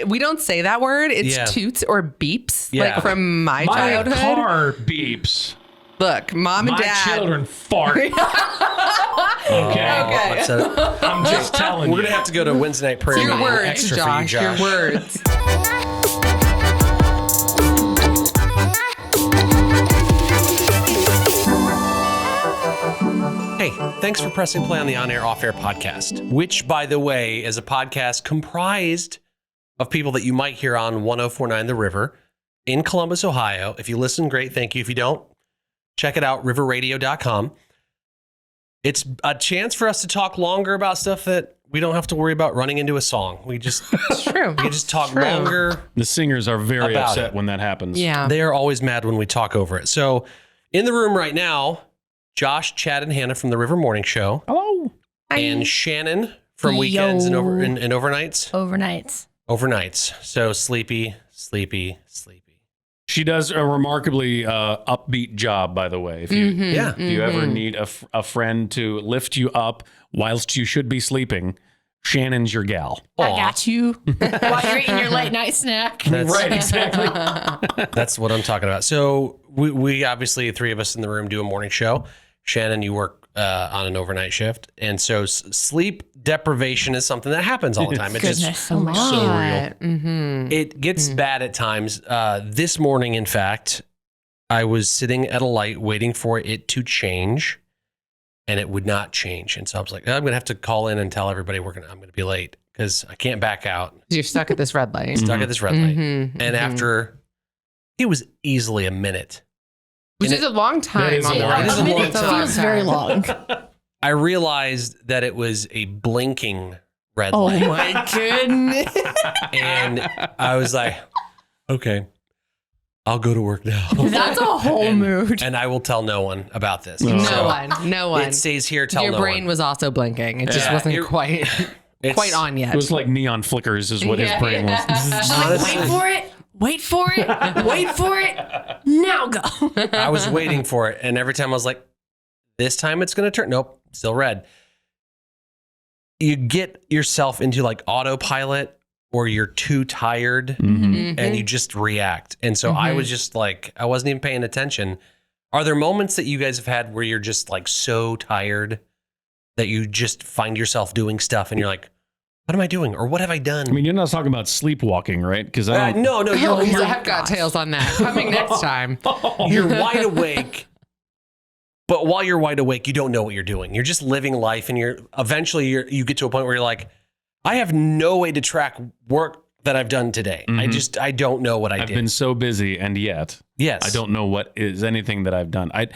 We don't say that word. It's toots or beeps, like from my childhood. My car beeps. Look, mom and dad. My children fart. Okay. I'm just telling you. We're going to have to go to Wednesday night prayer meeting. Words, Extra Josh, for you, Josh. Your words. Hey, thanks for pressing play on the On Air Off Air podcast, which, by the way, is a podcast comprised of people that you might hear on 104.9 The River in Columbus, Ohio. If you listen, great. Thank you. If you don't, check it out, riverradio.com. It's a chance for us to talk longer about stuff that we don't have to worry about running into a song. It's true. We can just talk longer. The singers are very upset when that happens. Yeah. They are always mad when we talk over it. So in the room right now, Josh, Chad, and Hannah from the River Morning Show. Hello. And Shannon from Weekends and Overnights. Overnights. So sleepy. She does a remarkably upbeat job, by the way. If you ever need a friend to lift you up whilst you should be sleeping, Shannon's your gal. I got you while you're eating your late night snack. Right, exactly. That's what I'm talking about. So we obviously, three of us in the room, do a morning show. Shannon, you work on an overnight shift. And so sleep deprivation is something that happens all the time. It's just so real. Mm-hmm. It gets bad at times. This morning, in fact, I was sitting at a light waiting for it to change, and it would not change. And so I was like, I'm going to have to call in and tell everybody I'm going to be late because I can't back out. You're stuck at this red light. And after, it was easily a minute. Which is a long time. It is a long time. A minute feels very long. I realized that it was a blinking red Oh light. my goodness. And I was like, okay, I'll go to work now. That's a whole mood. And I will tell no one about this. No one. It stays here, tell Your no brain one. was also blinking. It just wasn't quite on yet. It was like neon flickers is what his brain was. Like, wait for it. Now go. I was waiting for it. And every time I was like, this time it's going to turn. Nope, still red. You get yourself into like autopilot or you're too tired and you just react. And so I was just like, I wasn't even paying attention. Are there moments that you guys have had where you're just like so tired that you just find yourself doing stuff and you're like, what am I doing? Or what have I done? I mean, you're not talking about sleepwalking, right? Because no, I've got tales on that coming next time. You're wide awake, but while you're wide awake, you don't know what you're doing. You're just living life, and you get to a point where you're like, I have no way to track work that I've done today. I don't know what I did. I've been so busy, and yet, I don't know what is anything that I've done. I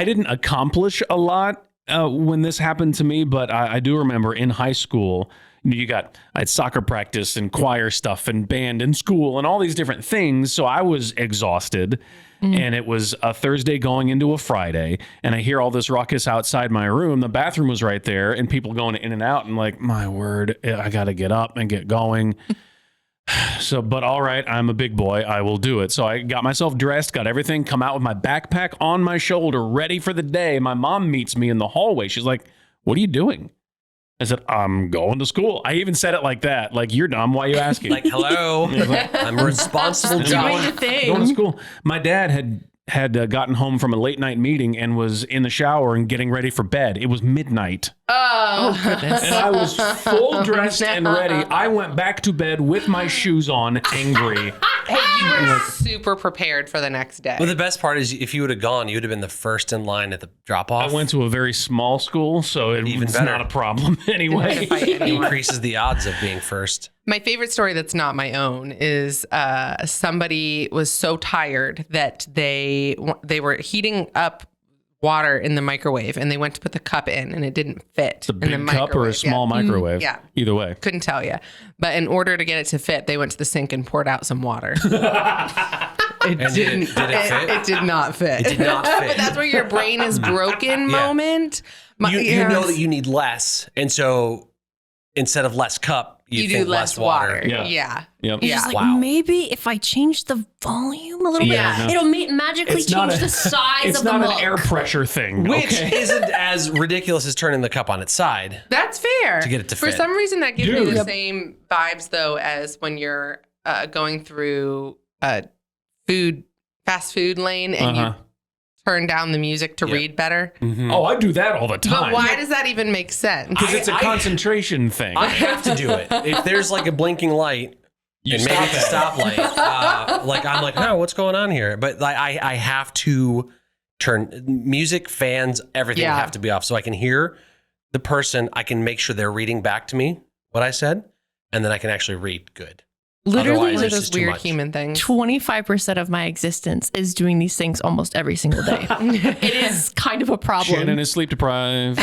didn't accomplish a lot when this happened to me, but I do remember in high school. I had soccer practice and choir stuff and band and school and all these different things. So I was exhausted and it was a Thursday going into a Friday and I hear all this ruckus outside my room. The bathroom was right there and people going in and out and like, my word, I got to get up and get going. But all right, I'm a big boy. I will do it. So I got myself dressed, got everything, come out with my backpack on my shoulder, ready for the day. My mom meets me in the hallway. She's like, what are you doing? I said, I'm going to school. I even said it like that. Like, you're dumb. Why are you asking? Like, hello. I'm a responsible Doing going to school. My dad had gotten home from a late night meeting and was in the shower and getting ready for bed. It was midnight. Oh, goodness. And I was full dressed and ready. I went back to bed with my shoes on, angry. Hey, you were super prepared for the next day. Well, the best part is if you would have gone, you would have been the first in line at the drop-off. I went to a very small school, so it's not a problem anyway. Increases the odds of being first. My favorite story that's not my own is somebody was so tired that they were heating up water in the microwave and they went to put the cup in and it didn't fit. It's a big cup or a small microwave? Yeah. Either way. Couldn't tell you. But in order to get it to fit, they went to the sink and poured out some water. Did it fit? It did not fit. It did not fit. But that's where your brain is broken moment. You know that you need less. And so instead of less cup, you do less water. Yeah. Yeah. Yep. It's just like, Wow. maybe if I change the volume a little bit, Yeah. it'll magically It's not change a- the size It's of the not mug. an air pressure thing. Which okay? isn't as ridiculous as turning the cup on its side. That's fair. To get it to For fit. some reason, that gives me Dude. the Yep. same vibes, though, as when you're going through a fast food lane and you turn down the music to read better. Oh, I do that all the But time. why does that even make sense? Because it's a I- concentration thing. I have to do it. If there's like a blinking light, You and maybe stop it's a it. stoplight, like I'm like, oh, what's going on here? But like, I have to turn music, fans, everything Yeah. have to be off so I can hear the person. I can make sure they're reading back to me what I said, and then I can actually read good. Literally, Otherwise, Those are it's those just too weird much. human things. 25% of my existence is doing these things almost every single day. It is kind of a problem. Shannon is sleep deprived.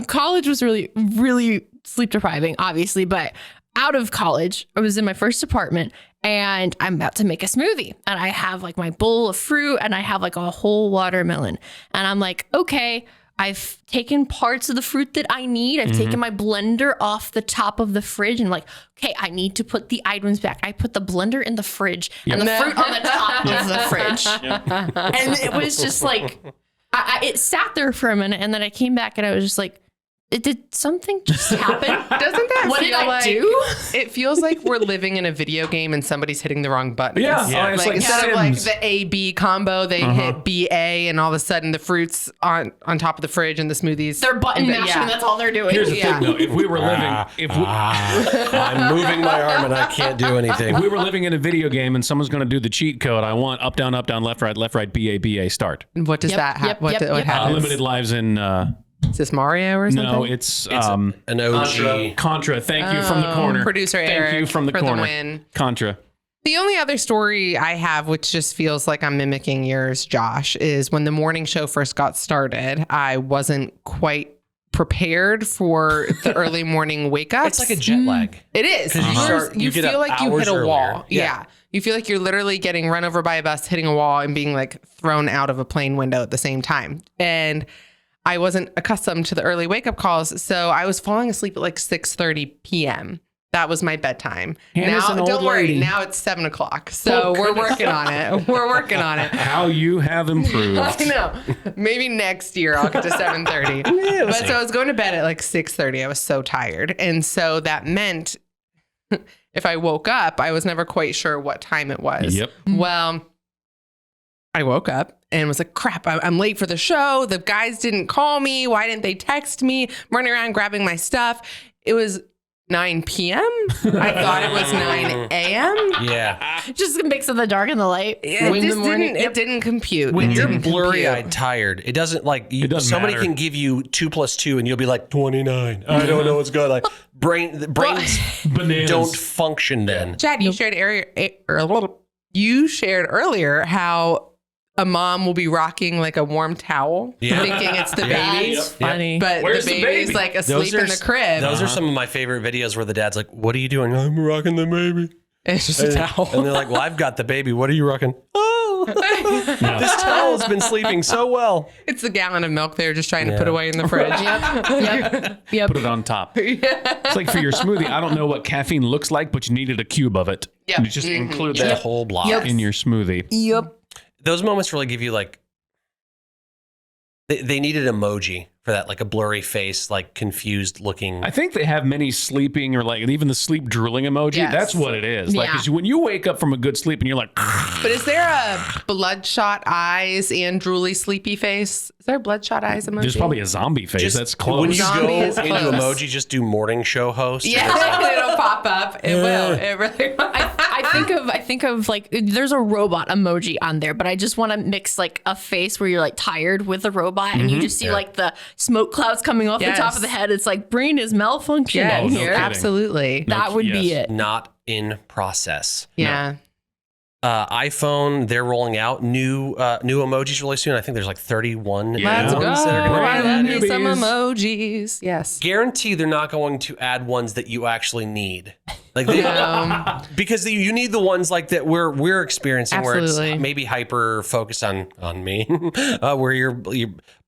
College was really, really sleep depriving, obviously, but out of college, I was in my first apartment and I'm about to make a smoothie and I have like my bowl of fruit and I have like a whole watermelon and I'm like, okay, I've taken parts of the fruit that I need. I've taken my blender off the top of the fridge and like, okay, I need to put the items back. I put the blender in the fridge and the fruit on the top of the fridge. And it was just like, it sat there for a minute and then I came back and I was just like, did something just happen? Doesn't that What feel did I like do? It feels like we're living in a video game and somebody's hitting the wrong button. Yeah. Yeah. It's Like, like instead of like Sims. the A-B combo, they hit BA and all of a sudden the fruit's on top of the fridge and the smoothies. They're button mashing. Yeah. That's all they're doing. Here's the Yeah. thing, though. If we were living, I'm moving my arm and I can't do anything. if we were living in a video game and someone's going to do the cheat code, I want up, down, left, right, BA, start. What does Yep, that have? yep, What, yep, what yep. happens? Unlimited lives in. Is this Mario or something? No, it's An OG. Contra. Thank you from the corner. Producer Thank Eric you from the for corner. the win. Contra. The only other story I have, which just feels like I'm mimicking yours, Josh, is when the morning show first got started, I wasn't quite prepared for the early morning wake ups. It's like a jet lag. It is. 'Cause you You get feel up like you hours hit a wall. earlier. Yeah. Yeah. You feel like you're literally getting run over by a bus, hitting a wall, and being like thrown out of a plane window at the same time. And I wasn't accustomed to the early wake up calls. So I was falling asleep at like 6:30 p.m. That was my bedtime. Hannah's Now, an old don't worry. lady. Now it's 7:00. So we're working on it. We're working on it. How you have improved. I know. Maybe next year I'll get to 7:30. But so I was going to bed at like 6:30. I was so tired. And so that meant if I woke up, I was never quite sure what time it was. Yep. Well, I woke up and was like, crap, I'm late for the show. The guys didn't call me. Why didn't they text me? I'm running around grabbing my stuff. It was 9 p.m. I thought it was 9 a.m. Yeah. Just a mix of the dark and the light. It didn't compute. When It you're didn't compute. blurry-eyed tired, it doesn't like you, It doesn't somebody matter. can give you 2 + 2 and you'll be like 29. I don't know what's going on. Like brains Bananas. don't function then. Chad, you shared earlier how a mom will be rocking like a warm towel, Yeah. thinking it's the Yeah. baby, That's funny. but Where's the the baby's baby? like asleep in the crib. Those are some of my favorite videos where the dad's like, "What are you doing?" "I'm rocking the baby." It's just a towel. And they're like, "Well, I've got the baby. What are you rocking?" "Oh, this towel's been sleeping so well." It's the gallon of milk they're just trying to put away in the fridge. Yep. Put it on top. It's like for your smoothie, I don't know what caffeine looks like, but you needed a cube of it. Yep. You just include The that whole block. in your smoothie. Yep. Those moments really give you like they needed emoji for that, like a blurry face, like confused looking. I think they have many sleeping or like even the sleep drooling emoji. Yes. That's what it is. Like Yeah. 'cause when you wake up from a good sleep and you're like, But is there a bloodshot eyes and drooly sleepy face? Is there a bloodshot eyes emoji? there's probably a zombie face. Just- That's close. When you Zombie go is into close. emoji, just do morning show host. Yeah, it'll pop up. It will. It really will. I think of like there's a robot emoji on there, but I just want to mix like a face where you're like tired with a robot and you just see like the smoke clouds coming off the top Yes. of the head. It's like brain is malfunctioning Yes, no here. kidding. absolutely. That would be Yes. it. Not in process. Yeah. iPhone, they're rolling out new emojis really soon. I think there's like 31 Yeah. Let's new go. ones that are gonna I be love added. me some Newbies. emojis. Yes. Guarantee they're not going to add ones that you actually need. Like they, because you need the ones like that we're experiencing where Absolutely. it's maybe hyper focused on me, where you're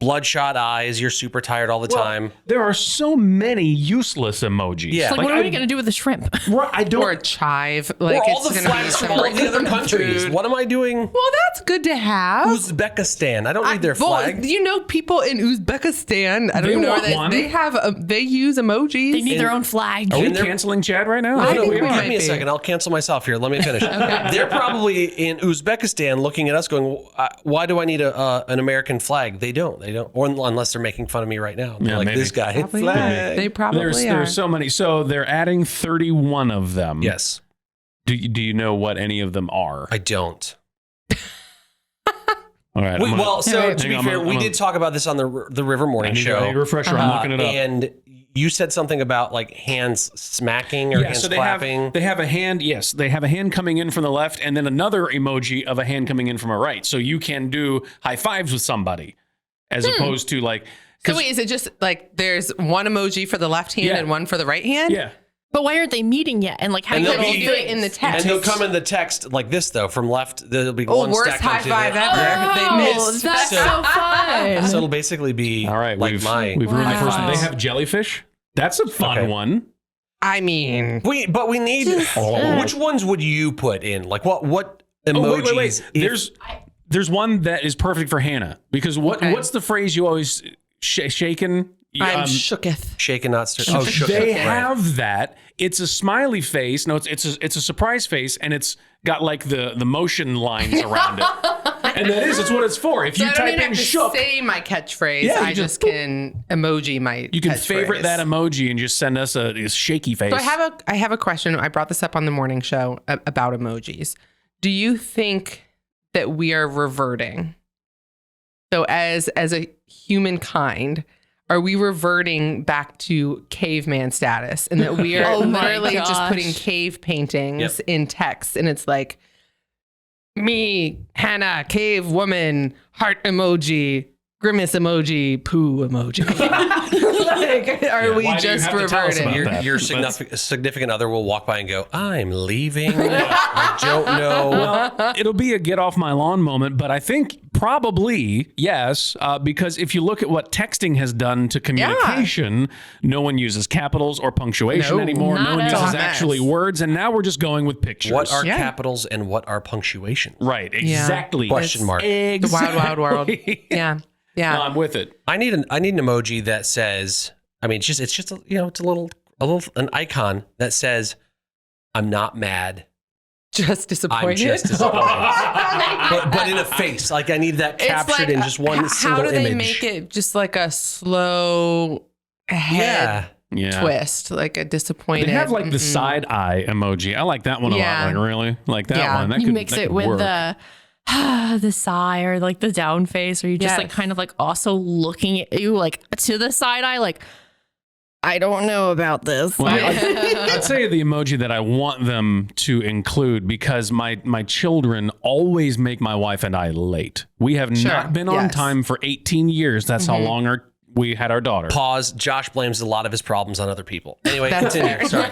bloodshot eyes. You're super tired all the time. There are so many useless emojis. Yeah. Like, what are we going to do with the shrimp? I don't. Or a chive. Like Or all it's the gonna be flags some from all of the other random countries. food. What am I doing? Well, that's good to have. Uzbekistan. I don't need their Well, flag. you know, people in Uzbekistan, I don't They even know want where one. they use emojis. They need their own flag. Are we And they're- canceling Chad right now? I No, think wait, we give might me a be. second. I'll cancel myself here. Let me finish. They're probably in Uzbekistan looking at us going, why do I need an American flag? They don't. Or unless they're making fun of me right now. They're Yeah, like, maybe. this guy. Probably Flag. are. They probably are. There's so many. So they're adding 31 of them. Yes. Do you know what any of them are? I don't. All right. So to be Hang on, fair, we I'm did talk about this on the River I Morning need Show. a refresher. I'm looking it up. And you said something about like hands smacking or hands so they clapping. have a hand. Yes, they have a hand coming in from the left, and then another emoji of a hand coming in from a right. So you can do high fives with somebody, as opposed to like. So wait, is it just like there's one emoji for the left hand Yeah. and one for the right hand? Yeah. But why aren't they meeting yet? And like, how And do they'll you be- do it in the text. and they'll come in the text like this though, from left. There'll be Oh, one worst stacked high onto five the- ever. They Oh, missed. that's So- so fun. So it'll basically be All right. like we've mine. ruined the Wow. first one. They have jellyfish. That's a fun Okay. one. I mean, But we need. Which ones would you put in? Like what emojis? Oh, wait. There's one that is perfect for Hannah because Okay. what's the phrase you always shaken? I'm shooketh. shaken, not stirred. Oh, shook. They Right. have that. It's a smiley face. No, it's a surprise face, and it's got like the motion lines around it. And that is, it's what it's for. If So you I don't type even in have to shook, say my catchphrase. Yeah, you I just just can emoji my. you can catchphrase. favorite that emoji and just send us a shaky face. So I have a question. I brought this up on the morning show about emojis. Do you think that we are reverting? So as a humankind, are we reverting back to caveman status, and that we are Oh my literally just gosh. putting cave paintings Yep. in text, and it's like me, Hannah, cave woman, heart emoji, grimace emoji, poo emoji. Like, are we Why do you just have to tell us reverting? about that? Your significant other will walk by and go, I'm leaving. I don't know. Well, it'll be a get off my lawn moment, but I think probably yes, because if you look at what texting has done to communication, no one uses capitals or punctuation No, anymore. No not one at uses all. actually words, and now we're just going with pictures. What are Yeah. capitals and what are punctuation? right? Exactly. Question mark. The wild, wild world. Yeah. Yeah. I'm with it. I need an emoji that says, I mean, it's just it's an icon that says, I'm not mad. Just disappointed. I'm just disappointed. but in a face. Like I need that It's captured like, in just one how single do they image. make it just like a slow head Yeah. twist, like a disappointed? They have like the side eye emoji. I like that one a Yeah. lot. Like really, like that Yeah. one. That you could, mix that it could with work. the sigh or like the down face, or you just like Yes. kind of like also looking at you like to the side eye, like I don't know about this. Well, I'd say the emoji that I want them to include, because my children always make my wife and I late. We have Sure. not been on Yes. time for 18 years. That's how long we had our daughter. Pause. Josh blames a lot of his problems on other people. Anyway, That's continue. fair. Sorry.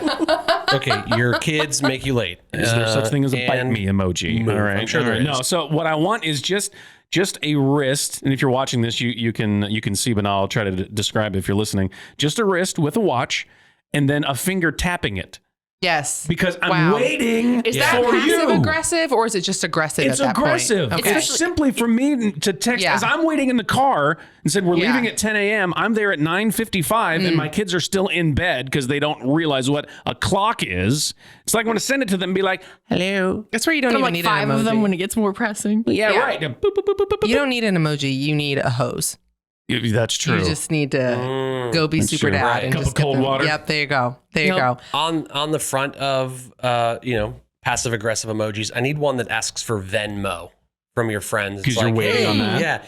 Okay, your kids make you late. Is there such thing as a bite and me emoji? move. All right. I'm sure there All right. is. No. So what I want is just a wrist, and if you're watching this, you can see, but I'll try to describe it if you're listening. Just a wrist with a watch, and then a finger tapping it, Yes. because I'm Wow. waiting Is that for passive you. aggressive, or is it just aggressive It's at that aggressive. point? Okay. It's simply for me to text Yeah. as I'm waiting in the car and said, we're Yeah. leaving at 10 a.m. I'm there at 9:55 and my kids are still in bed because they don't realize what a clock is. It's like I want to send it to them and be like, hello. That's where you don't I'm even like need 5 an emoji. of them when it gets more pressing. Yeah, Yeah. right. Boop, boop, boop, boop, boop, You don't need an emoji. You need a hose. boop. That's true. You just need to go be That's super true. dad Right. and Cup just of get cold them. water. Yep. There you go. There you Yep. go. On the front of passive aggressive emojis, I need one that asks for Venmo from your friends. It's 'Cause you're waiting on that. Yeah,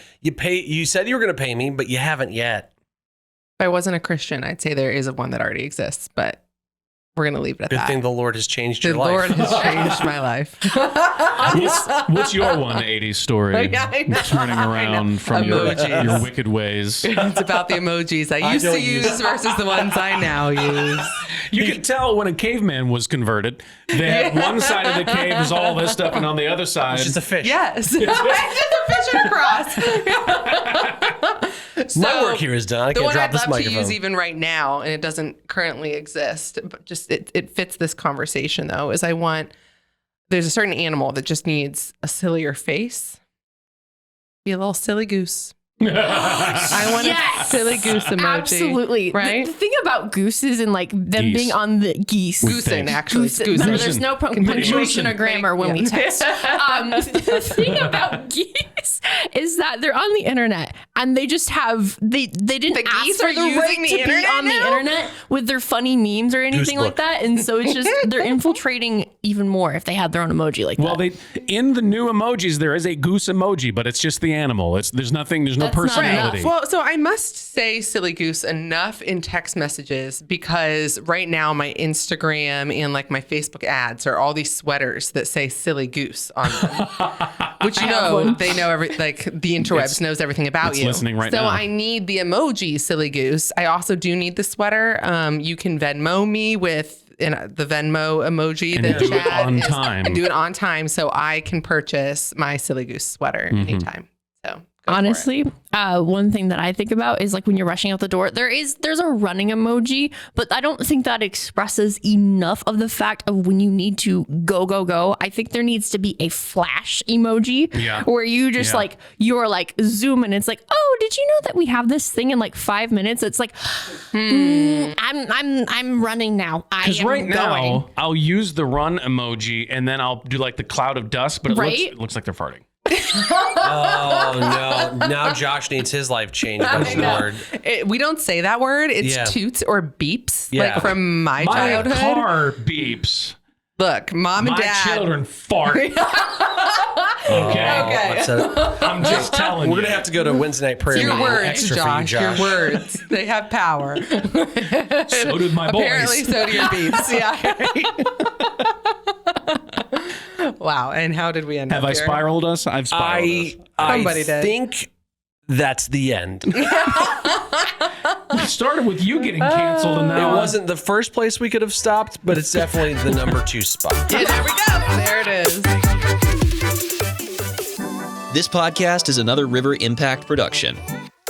you said you were going to pay me, but you haven't yet. If I wasn't a Christian, I'd say there is one that already exists, but we're gonna leave it at Good that. thing the Lord has changed The your life. Lord has changed my life. What's your 180 story? Yeah, I know. Turning I know. around from your Emojis. wicked ways. It's about the emojis I I used to don't use use- versus the ones I now use. You can tell when a caveman was converted. They had one side of the cave is all this stuff, and on the other side, It's just a fish. Yes. It's just a fish across. My work here is done. I the can one drop I'd this love microphone. to use even right now, and it doesn't currently exist, but just it fits this conversation though, is there's a certain animal that just needs a sillier face. Be a little silly goose. I want a silly goose emoji. Absolutely. Right? The thing about gooses and like them Geese. being on the geese. Goosen, actually. It's Goosen. goosen. There's no punctuation or grammar when we text. The thing about geese is that they're on the internet and they just have they didn't The ask geese for are the using right the to be internet on the now? internet with their funny memes or anything like that, and so it's just they're infiltrating even more if they had their own emoji like Well, that. in the new emojis there is a goose emoji, but it's just the animal. There's no That's not personality. enough. Well, so I must say silly goose enough in text messages because right now my Instagram and like my Facebook ads are all these sweaters that say silly goose on them. Which I have one. they know like the interwebs knows everything about it's you. listening right so now. I need the emoji silly goose. I also do need the sweater. You can Venmo me with the Venmo emoji. And that do it Chad on is- time. And do it on time so I can purchase my silly goose sweater anytime. So go for it. Honestly, one thing that I think about is like when you're rushing out the door, there's a running emoji, but I don't think that expresses enough of the fact of when you need to go. I think there needs to be a flash emoji where you just Yeah. you're like zoom and it's like, oh, did you know that we have this thing in like 5 minutes? It's like, I'm running now. I Because am right now going. I'll use the run emoji and then I'll do like the cloud of dust, but it looks like they're farting. Oh no! Now Josh needs his life changed by the word. We don't say that word. It's Yeah. toots or beeps, Yeah. like from my My childhood. car beeps. Look, mom and My dad. children fart. Okay. Let's set it. I'm just telling We're you. gonna have to go to Wednesday night prayer. Your meeting words, extra Josh, for you, Josh. Your words. They have power. So did my boys. Apparently, so do your beeps. Yeah. Wow. And how did we end Have up I here? spiraled us? I've spiraled us. Somebody I did. think that's the end. It started with you getting canceled, and It now wasn't the first place we could have stopped, but it's definitely the number 2 spot. Yeah, there we go. There it is. This podcast is another River Impact production.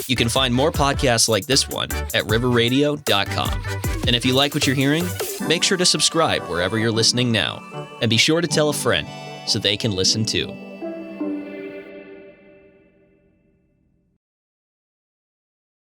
You can find more podcasts like this one at riverradio.com. And if you like what you're hearing, make sure to subscribe wherever you're listening now. And be sure to tell a friend so they can listen too.